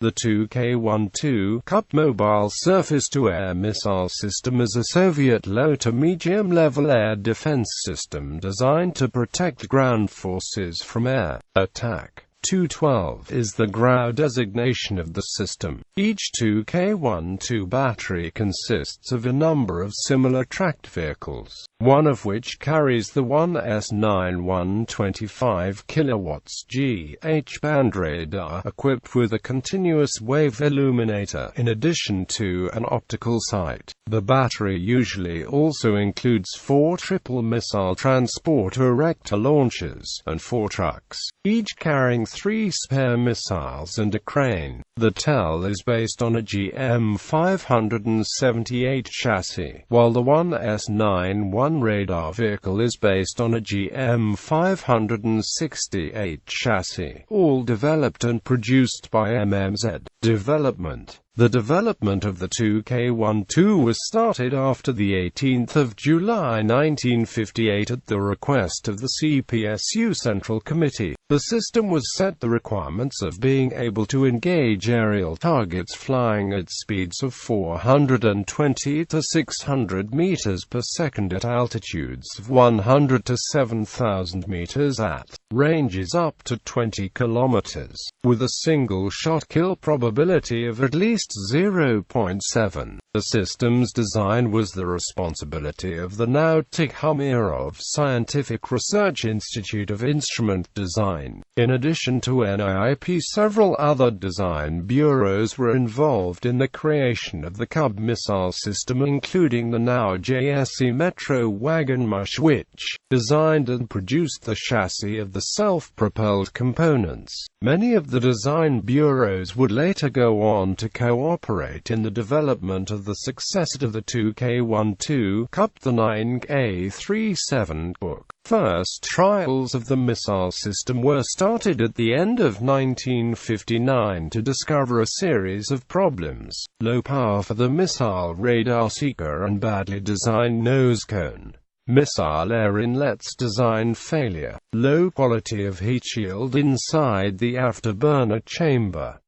The 2K-12 Cup mobile surface-to-air missile system is a Soviet low to medium-level air defense system designed to protect ground forces from air attack. 212 is the GRAU designation of the system. Each 2K-12 battery consists of a number of similar tracked vehicles, one of which carries the 1S9 125 kW GH band radar equipped with a continuous wave illuminator in addition to an optical sight. The battery usually also includes 4 triple missile transporter erector launchers and 4 trucks, each carrying 3 spare missiles and a crane. The TEL is based on a GM 578 chassis, while the 1S91 radar vehicle is based on a GM 568 chassis, all developed and produced by MMZ. Development. The development of the 2K-12 was started after the 18th of July 1958 at the request of the CPSU Central Committee. The system was set the requirements of being able to engage aerial targets flying at speeds of 420 to 600 meters per second at altitudes of 100 to 7,000 meters at ranges up to 20 kilometers, with a single-shot kill probability of at least 0.7. The system's design was the responsibility of the now Tikhomirov Scientific Research Institute of Instrument Design. In addition to NIIP, several other design bureaus were involved in the creation of the Cub missile system, including the now JSC Metro Wagonmush, which designed and produced the chassis of the self-propelled components. Many of the design bureaus would later go on to cooperate in the development of the successor to the 2K-12 Cup, the 9K-37 book. First trials of the missile system were started at the end of 1959 to discover a series of problems: low power for the missile radar seeker and badly designed nose cone, missile air inlets design failure, low quality of heat shield inside the afterburner chamber.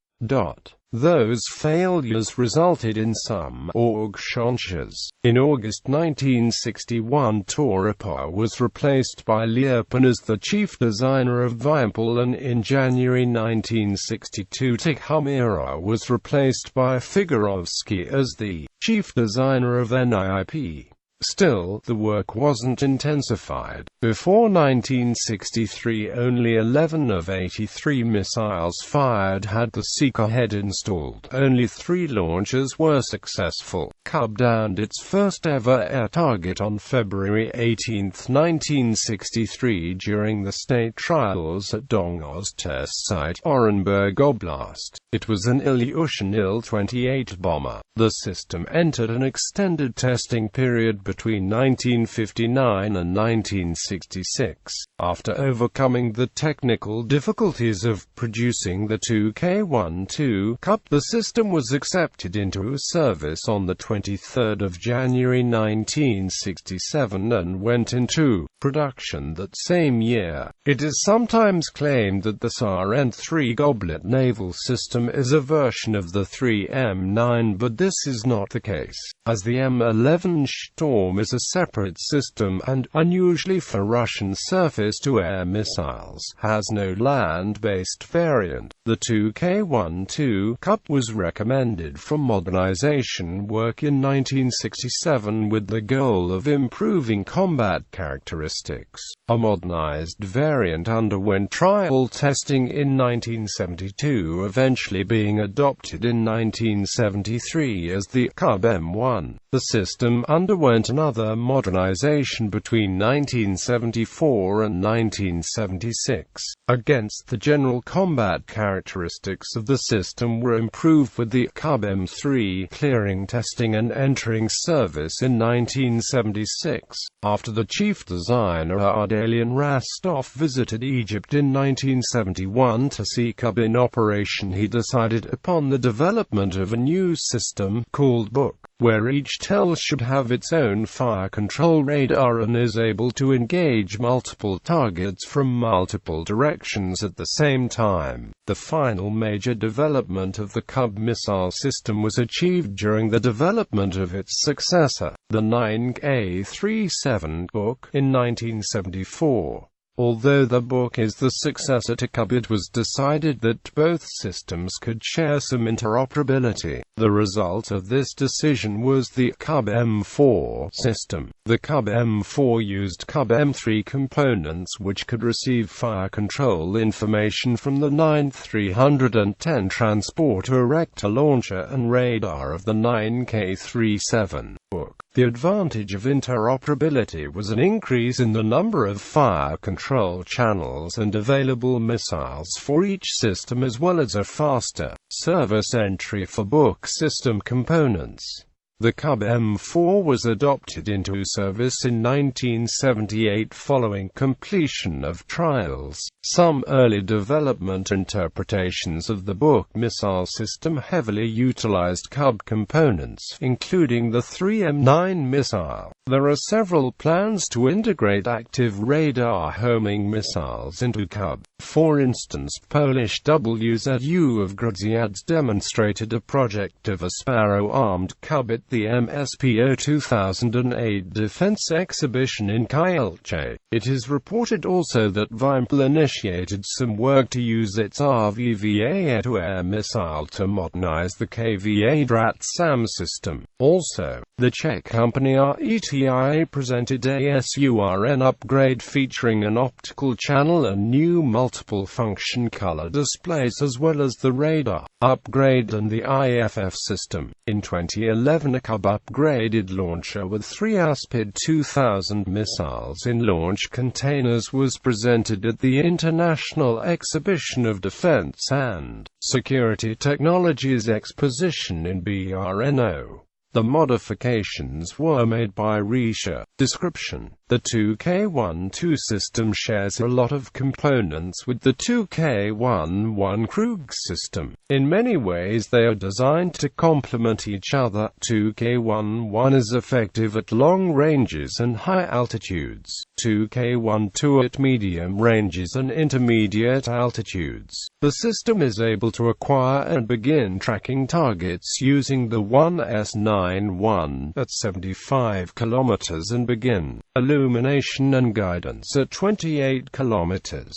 Those failures resulted in some org changes. In August 1961, Toropov was replaced by Lyapin as the chief designer of Vympel, and in January 1962 Tikhomirov was replaced by Figorovsky as the chief designer of NIIP. Still, the work wasn't intensified. Before 1963, only 11 of 83 missiles fired had the seeker head installed. Only 3 launches were successful. Cub downed its first ever air target on February 18, 1963 during the state trials at Dongo's test site, Orenburg Oblast. It was an Ilyushin Il-28 bomber. The system entered an extended testing period between 1959 and 1966. After overcoming the technical difficulties of producing the 2K-12 Cup, the system was accepted into service on the 23rd of January 1967 and went into production that same year. It is sometimes claimed that the SAR-N3 Goblet naval system is a version of the 3M9, but this is not the case, as the M11 Storm is a separate system and, unusually for Russian surface-to-air missiles, has no land-based variant. The 2K-12 Cup was recommended for modernization work in 1967 with the goal of improving combat characteristics. A modernized variant underwent trial testing in 1972, eventually being adopted in 1973 as the Cub M1. The system underwent another modernization between 1974 and 1976. Against the general combat characteristics of the system were improved with the Cub M3 clearing testing and entering service in 1976. After the chief designer Ardalian Rastov visited Egypt in 1971 to see Cub in operation, he decided upon the development of a new system called Book, where each TEL should have its own fire control radar and is able to engage multiple targets from multiple directions at the same time. The final major development of the Cub missile system was achieved during the development of its successor, the 9K-37 book, in 1974. Although the book is the successor to Cub, it was decided that both systems could share some interoperability. The result of this decision was the Cub M4 system. The Cub M4 used Cub M3 components which could receive fire control information from the 9-310 transporter erector launcher and radar of the 9K-37 book. The advantage of interoperability was an increase in the number of fire control channels and available missiles for each system, as well as a faster service entry for book system components. The Cub M4 was adopted into service in 1978 following completion of trials. Some early development interpretations of the book missile system heavily utilized Cub components, including the 3M9 missile. There are several plans to integrate active radar homing missiles into Cub. For instance, Polish WZU of GRAU demonstrated a project of a Sparrow-armed Cub at the MSPO 2008 Defense Exhibition in Kielce. It is reported also that Vimpel initiated some work to use its RVVA air-to-air missile to modernize the KVA DRAT-SAM system. Also, the Czech company RETIA presented a SURN upgrade featuring an optical channel and new multiple-function color displays, as well as the radar upgrade and the IFF system. In 2011, a Cub upgraded launcher with 3 ASPID 2000 missiles in launch containers was presented at the International Exhibition of Defense and Security Technologies Exposition in Brno. The modifications were made by Risha. Description: the 2K12 system shares a lot of components with the 2K11 Krug system. In many ways they are designed to complement each other. 2K11 is effective at long ranges and high altitudes. 2K12 at medium ranges and intermediate altitudes. The system is able to acquire and begin tracking targets using the 1S91 at 75 km and begin illumination and guidance at 28 km.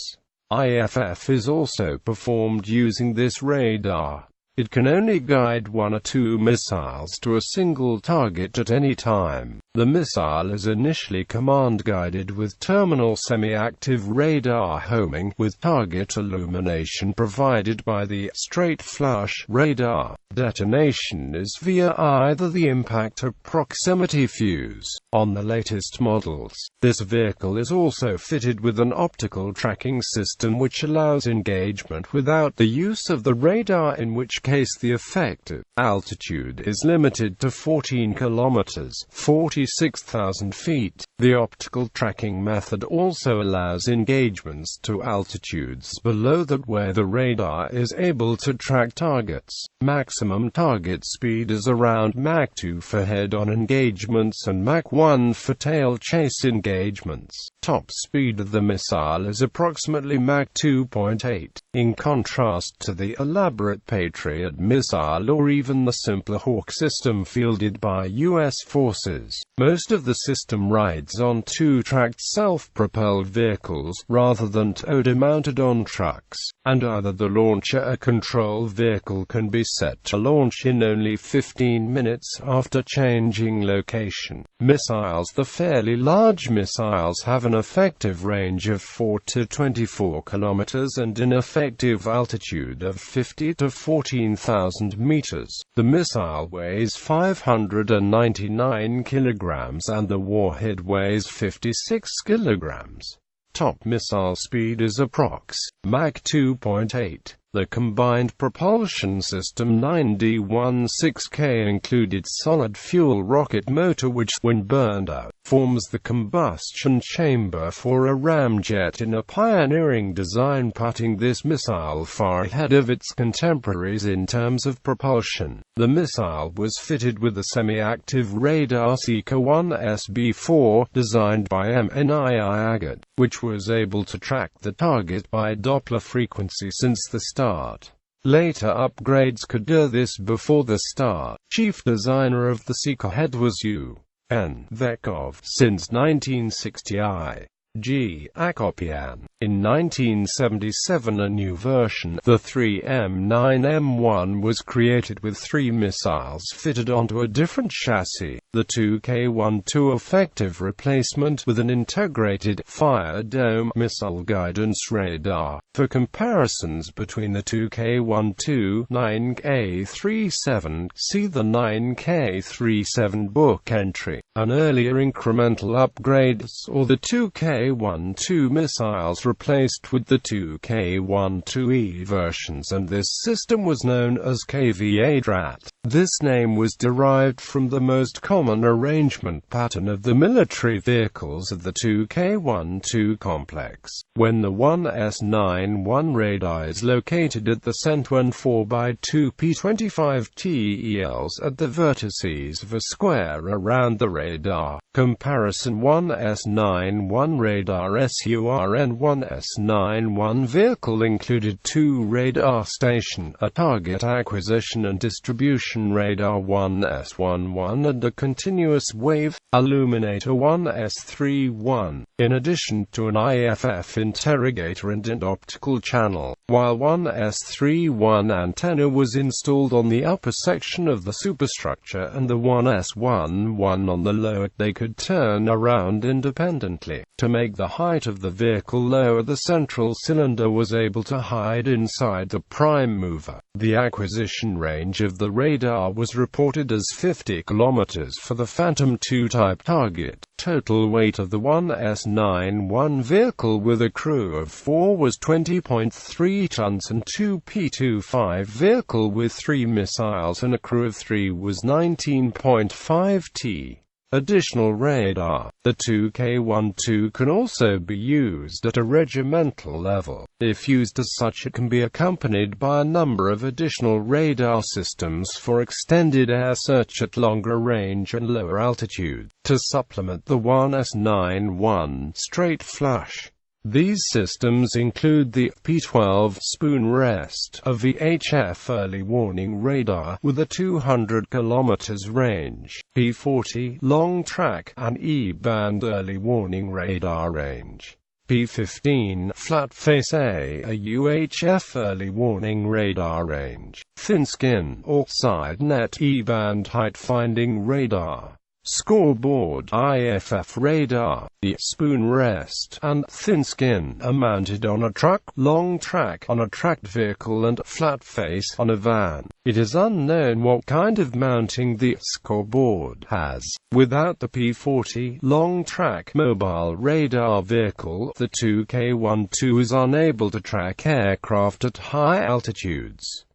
IFF is also performed using this radar. It can only guide 1 or 2 missiles to a single target at any time. The missile is initially command-guided with terminal semi-active radar homing, with target illumination provided by the straight-flush radar. Detonation is via either the impact or proximity fuse. On the latest models, this vehicle is also fitted with an optical tracking system which allows engagement without the use of the radar, in which case the effective altitude is limited to 14 kilometers, 46,000 feet. The optical tracking method also allows engagements to altitudes below that where the radar is able to track targets. Maximum target speed is around Mach 2 for head-on engagements and Mach 1 for tail chase engagements. Top speed of the missile is approximately Mach 2.8. In contrast to the elaborate Patriot missile or even the simpler Hawk system fielded by U.S. forces, most of the system rides on 2-tracked self-propelled vehicles, rather than towed or mounted on trucks, and either the launcher or control vehicle can be set to launch in only 15 minutes after changing location. Missiles: the fairly large missiles have an effective range of 4 to 24 kilometers and an effective altitude of 50 to 14,000 meters. The missile weighs 599 kilograms and the warhead weighs 56 kilograms. Top missile speed is approx. Mach 2.8. The combined propulsion system 9D-16K included solid-fuel rocket motor which, when burned out, forms the combustion chamber for a ramjet in a pioneering design, putting this missile far ahead of its contemporaries in terms of propulsion. The missile was fitted with a semi-active radar Sika-1SB4, designed by MNI Agate, which was able to track the target by Doppler frequency since the start start. Later upgrades could do this before the start. Chief designer of the Seeker head was U.N. Vekov since 1960. I.G. Akopian. In 1977 a new version, the 3M9M1, was created with 3 missiles fitted onto a different chassis. The 2K12 effective replacement with an integrated Fire Dome missile guidance radar. For comparisons between the 2K12 9K37, see the 9K37 book entry. An earlier incremental upgrades, or the 2K12 missiles replaced with the 2K12E versions, and this system was known as KVA-DRAT. This name was derived from the most common arrangement pattern of the military vehicles of the 2K12 complex. When the 1S91 radar is located at the center and 4x2 P25 TELs at the vertices of a square around the radar. Comparison: 1S91 radar SURN 1S91 vehicle included 2 radar station, a target acquisition and distribution radar 1S11 and a continuous wave illuminator 1S31, in addition to an IFF interrogator and an optical channel, while 1S31 antenna was installed on the upper section of the superstructure and the 1S11 on the lower. They could turn around independently. To make the height of the vehicle lower, the central cylinder was able to hide inside the prime mover. The acquisition range of the radar was reported as 50 kilometers for the Phantom II type target. Total weight of the 1S91 vehicle with a crew of 4 was 20.3 tons, and 2 P25 vehicle with 3 missiles and a crew of 3 was 19.5 t. Additional radar. The 2K12 can also be used at a regimental level. If used as such, it can be accompanied by a number of additional radar systems for extended air search at longer range and lower altitude, to supplement the 1S91 straight flush. These systems include the P12 spoon rest, a VHF early warning radar with a 200 km range, P40 long track, and E-band early warning radar range. P15 flat face A UHF early warning radar range, thin skin or side net E-band height finding radar. Scoreboard IFF radar. The spoon rest and thin skin are mounted on a truck, long track on a tracked vehicle, and flat face on a van. It is unknown what kind of mounting the scoreboard has. Without the P40 long track mobile radar vehicle, the 2K12 is unable to track aircraft at high altitudes.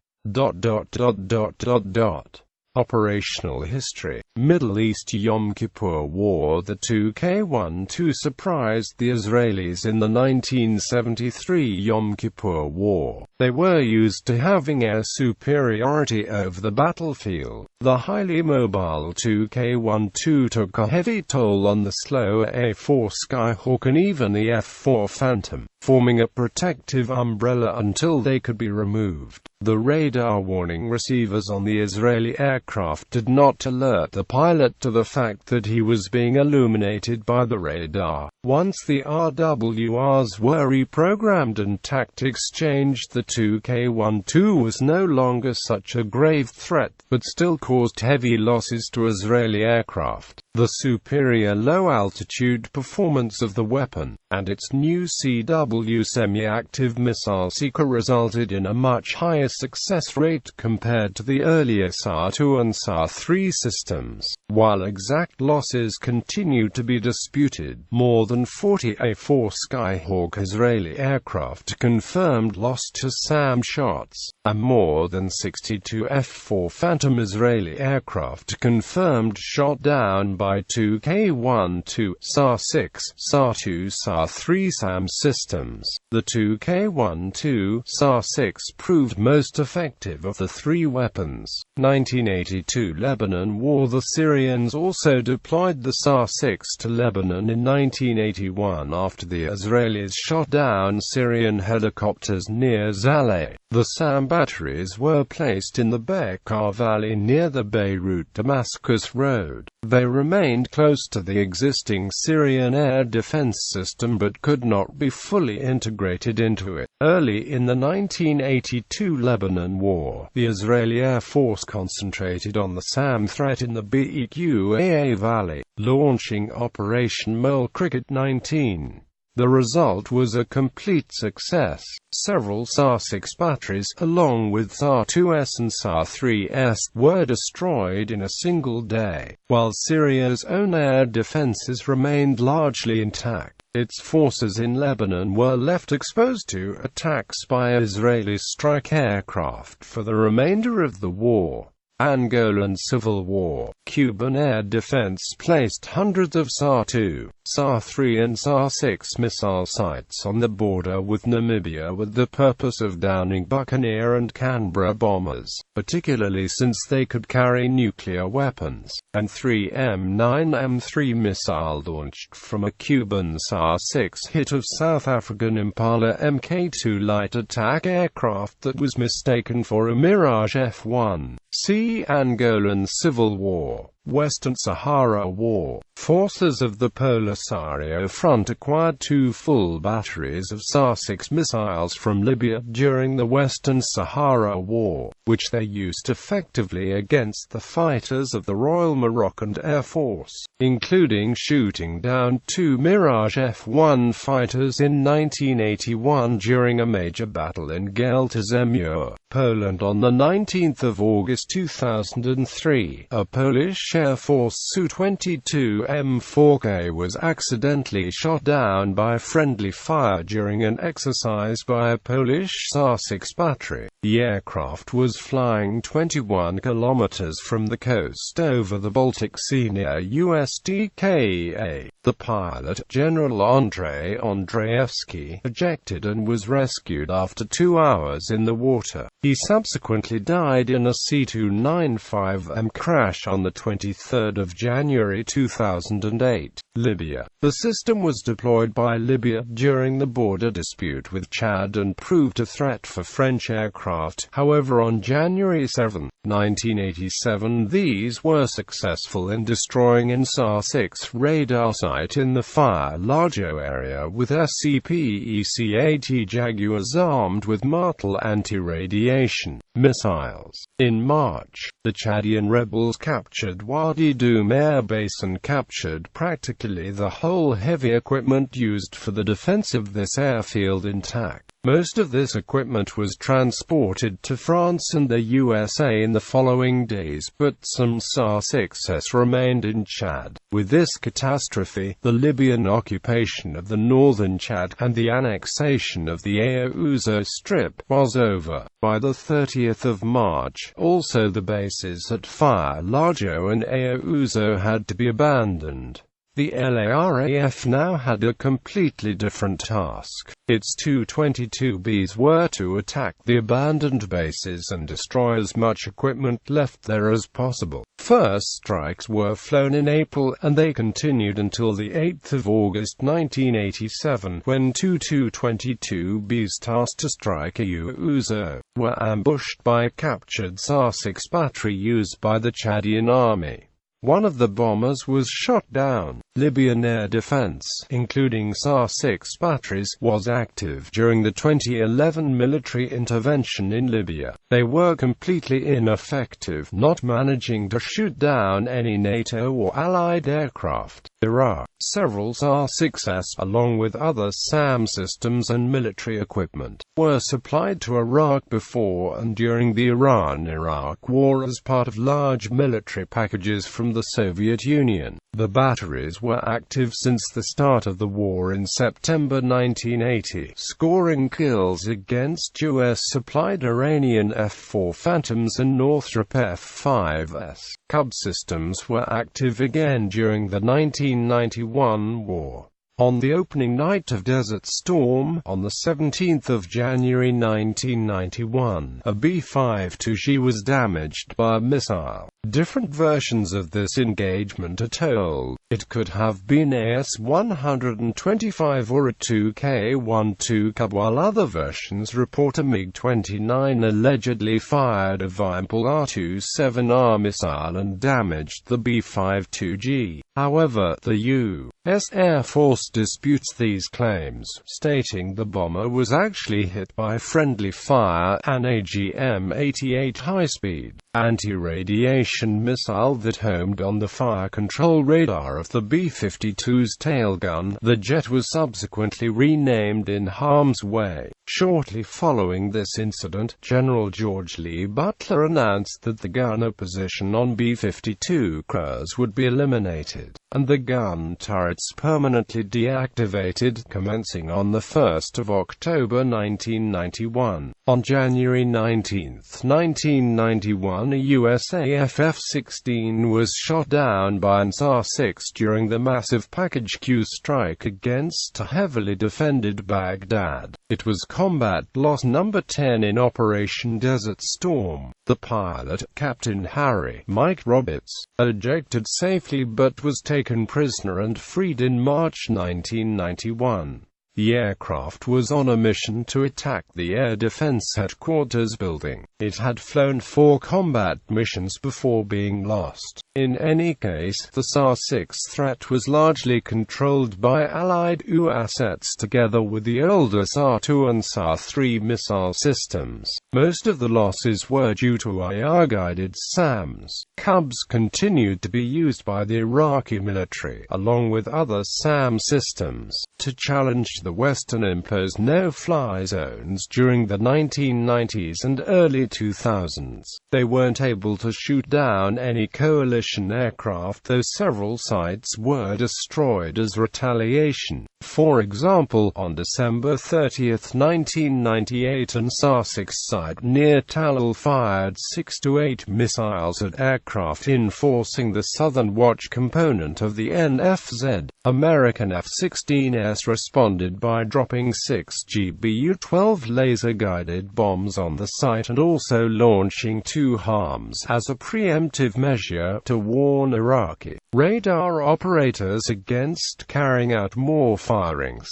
Operational history. Middle East Yom Kippur War. The 2K12 surprised the Israelis in the 1973 Yom Kippur War. They were used to having air superiority over the battlefield. The highly mobile 2K12 took a heavy toll on the slower A4 Skyhawk and even the F4 Phantom, forming a protective umbrella until they could be removed. The radar warning receivers on the Israeli aircraft did not alert the pilot to the fact that he was being illuminated by the radar. Once the RWRs were reprogrammed and tactics changed, the 2K12 was no longer such a grave threat, but still caused heavy losses to Israeli aircraft. The superior low-altitude performance of the weapon, and its new CW semi-active missile seeker resulted in a much higher success rate compared to the earlier SAR-2 and SAR-3 systems. While exact losses continue to be disputed, more than 40 A4 Skyhawk Israeli aircraft confirmed lost to SAM shots, and more than 62 F4 Phantom Israeli aircraft confirmed shot down by two K-12, SAR-6, SAR-2, SAR-3 SAM systems. The two K-12, SAR-6 proved most effective of the three weapons. 1982 Lebanon War. The Syrians also deployed the SAR-6 to Lebanon in 1981 after the Israelis shot down Syrian helicopters near Zaleh. The SAM batteries were placed in the Bekaa Valley near the Beirut-Damascus road. They remained close to the existing Syrian air defense system but could not be fully integrated into it. Early in the 1982 Lebanon War, the Israeli Air Force concentrated on the SAM threat in the Bekaa Valley, launching Operation Mole Cricket 19. The result was a complete success. Several SAR-6 batteries, along with SAR-2S and SAR-3S, were destroyed in a single day, while Syria's own air defenses remained largely intact. Its forces in Lebanon were left exposed to attacks by Israeli strike aircraft for the remainder of the war. Angolan Civil War. Cuban air defense placed hundreds of SAR-2, SAR-3 and SAR-6 missile sites on the border with Namibia with the purpose of downing Buccaneer and Canberra bombers, particularly since they could carry nuclear weapons, and 3 M9M3 missile launched from a Cuban SAR-6 hit of South African Impala Mk2 light attack aircraft that was mistaken for a Mirage F-1. See Angolan Civil War. Western Sahara War. Forces of the Polisario Front acquired 2 full batteries of SAR-6 missiles from Libya during the Western Sahara War, which they used effectively against the fighters of the Royal Moroccan Air Force, including shooting down 2 Mirage F-1 fighters in 1981 during a major battle in Geltazemur, Poland. On the 19th of August 2003, a Polish Air Force Su-22 M4K was accidentally shot down by friendly fire during an exercise by a Polish SAR-6 battery. The aircraft was flying 21 kilometers from the coast over the Baltic Sea near USDKA. The pilot, General Andrei Andreevsky, ejected and was rescued after 2 hours in the water. He subsequently died in a C-295M crash on the 23rd of January 2008. Libya. The system was deployed by Libya during the border dispute with Chad and proved a threat for French aircraft. However, on January 7, 1987, these were successful in destroying an SAR-6 radar site in the Fire-Largeau area with SCP-EC-80 Jaguars armed with Martel anti-radiation missiles. In March, the Chadian rebels captured Wadi Doum Air Base and captured practically the whole heavy equipment used for the defense of this airfield intact. Most of this equipment was transported to France and the USA in the following days, but some SAR-6s remained in Chad. With this catastrophe, the Libyan occupation of the northern Chad and the annexation of the Aouzo Strip was over. By the 30th of March, also the bases at Fire-Largeau and Aouzo had to be abandoned. The LARAF now had a completely different task. Its 222Bs were to attack the abandoned bases and destroy as much equipment left there as possible. First strikes were flown in April, and they continued until the 8th of August 1987, when 2 222Bs tasked to strike Aouzo were ambushed by a captured SAR-6 battery used by the Chadian army. One of the bombers was shot down. Libyan air defense, including SAR-6 batteries, was active during the 2011 military intervention in Libya. They were completely ineffective, not managing to shoot down any NATO or Allied aircraft. Iraq. Several SAR-6s, along with other SAM systems and military equipment, were supplied to Iraq before and during the Iran-Iraq War as part of large military packages from the Soviet Union. The batteries were active since the start of the war in September 1980, scoring kills against US-supplied Iranian F-4 Phantoms and Northrop F-5s. Cub systems were active again during the 1991 war. On the opening night of Desert Storm, on the 17th of January 1991, a B-52G was damaged by a missile. Different versions of this engagement are told. It could have been AS-125 or a 2K-12 Cub, while other versions report a MiG-29 allegedly fired a Vimpel R-27R missile and damaged the B-52G. However, the U.S. Air Force disputes these claims, stating the bomber was actually hit by friendly fire, an AGM-88 high-speed, anti-radiation missile that homed on the fire control radar of the B-52's tailgun. The jet was subsequently renamed In Harm's Way. Shortly following this incident, General George Lee Butler announced that the gunner position on B-52 GRAUs would be eliminated, and the gun turrets permanently deactivated, commencing on the 1st of October 1991. On January 19, 1991, a USAF F-16 was shot down by an SAR-6 during the massive Package Q strike against a heavily defended Baghdad. It was combat loss number 10 in Operation Desert Storm. The pilot, Captain Harry Mike Roberts, ejected safely but was taken prisoner and freed in March 1991. The aircraft was on a mission to attack the Air Defense Headquarters building. It had flown 4 combat missions before being lost. In any case, the SAR-6 threat was largely controlled by Allied U assets together with the older SAR-2 and SAR-3 missile systems. Most of the losses were due to IR-guided SAMs. Cubs continued to be used by the Iraqi military, along with other SAM systems, to challenge the Western-imposed no-fly zones during the 1990s and early 2000s. They weren't able to shoot down any coalition aircraft, though several sites were destroyed as retaliation. For example, on December 30, 1998, an SAR-6 site near Talal fired 6 to 8 missiles at aircraft enforcing the Southern Watch component of the NFZ. American F-16s responded by dropping 6 GBU-12 laser-guided bombs on the site and also launching 2 HARMs as a preemptive measure to warn Iraqi radar operators against carrying out more firings.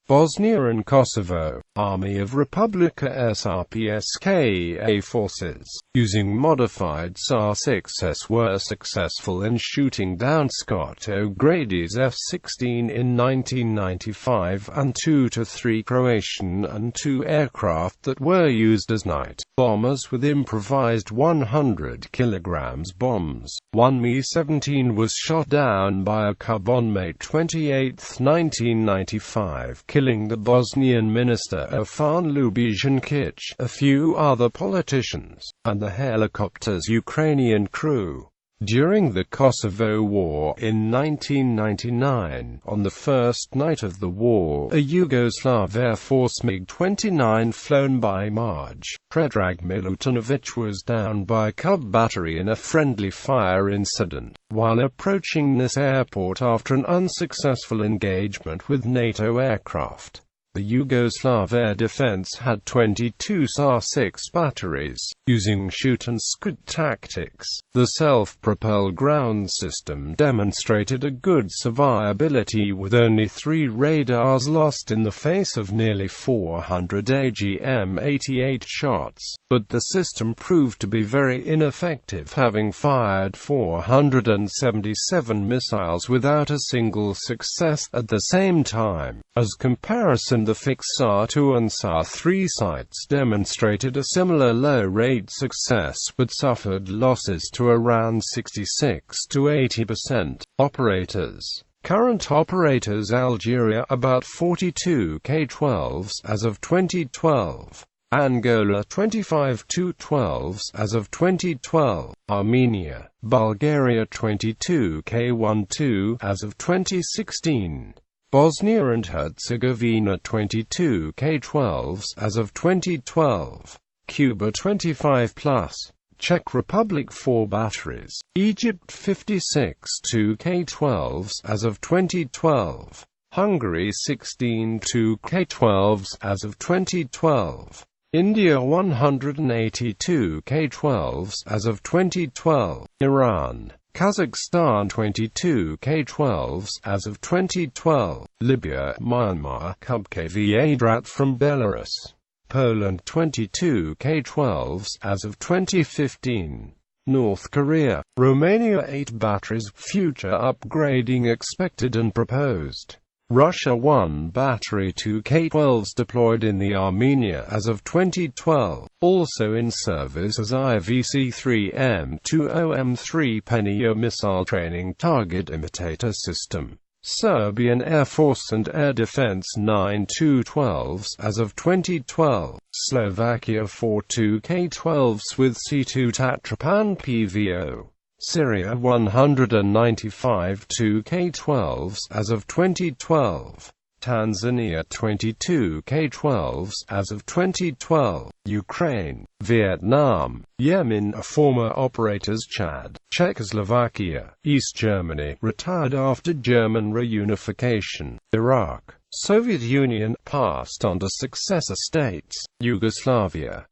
Bosnia and Kosovo, Army of Republika SRPSKA forces, using modified SAR-6s were successful in shooting down Scott O'Grady's F-16 in 1995 and 2 to 3 Croatian An-2 aircraft that were used as night bombers with improvised 100 kg bombs. One Mi-17 was shot down by a Cub on May 28, 1995, killing the Bosnian minister Irfan Ljubijan-Kic, a few other politicians, and the helicopter's Ukrainian crew. During the Kosovo War in 1999, on the first night of the war, a Yugoslav Air Force MiG-29 flown by Maj. Predrag Milutinovic was downed by a Cub battery in a friendly fire incident, while approaching this airport after an unsuccessful engagement with NATO aircraft. The Yugoslav Air Defense had 22 SAR-6 batteries, using shoot-and-scoot tactics. The self-propelled ground system demonstrated a good survivability with only 3 radars lost in the face of nearly 400 AGM-88 shots, but the system proved to be very ineffective, having fired 477 missiles without a single success at the same time. As comparison, the fixed SAR-2 and SAR-3 sites demonstrated a similar low-rate success but suffered losses to around 66 to 80%. Operators. Current operators: Algeria, about 42 K-12s as of 2012. Angola 25 K12s as of 2012, Armenia, Bulgaria 22 K12 as of 2016, Bosnia and Herzegovina 22 K12s as of 2012, Cuba 25 plus, Czech Republic 4 batteries, Egypt 56 2K12s as of 2012, Hungary 16 2K12s as of 2012, India 182 K12s as of 2012, Iran, Kazakhstan 22 K12s as of 2012, Libya, Myanmar, Kubkvadrat from Belarus, Poland 22 K12s as of 2015, North Korea, Romania 8 batteries, future upgrading expected and proposed. Russia 1 battery 2 K12s deployed in the Armenia as of 2012, also in service as IVC-3M20M3 Penia missile training target imitator system. Serbian Air Force and Air Defense 9 212s as of 2012, Slovakia 4 2 K12s with C2 Tatrapan PVO. Syria 195 2 K12s as of 2012, Tanzania 22 K12s as of 2012, Ukraine, Vietnam, Yemen former operators Chad, Czechoslovakia, East Germany retired after German reunification, Iraq, Soviet Union passed on to successor states, Yugoslavia,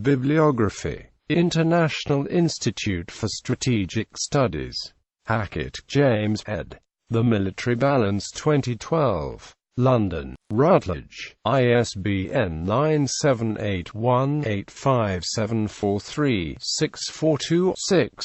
Bibliography International Institute for Strategic Studies. Hackett, James ed. The Military Balance 2012. London, Routledge, ISBN 9781857436426.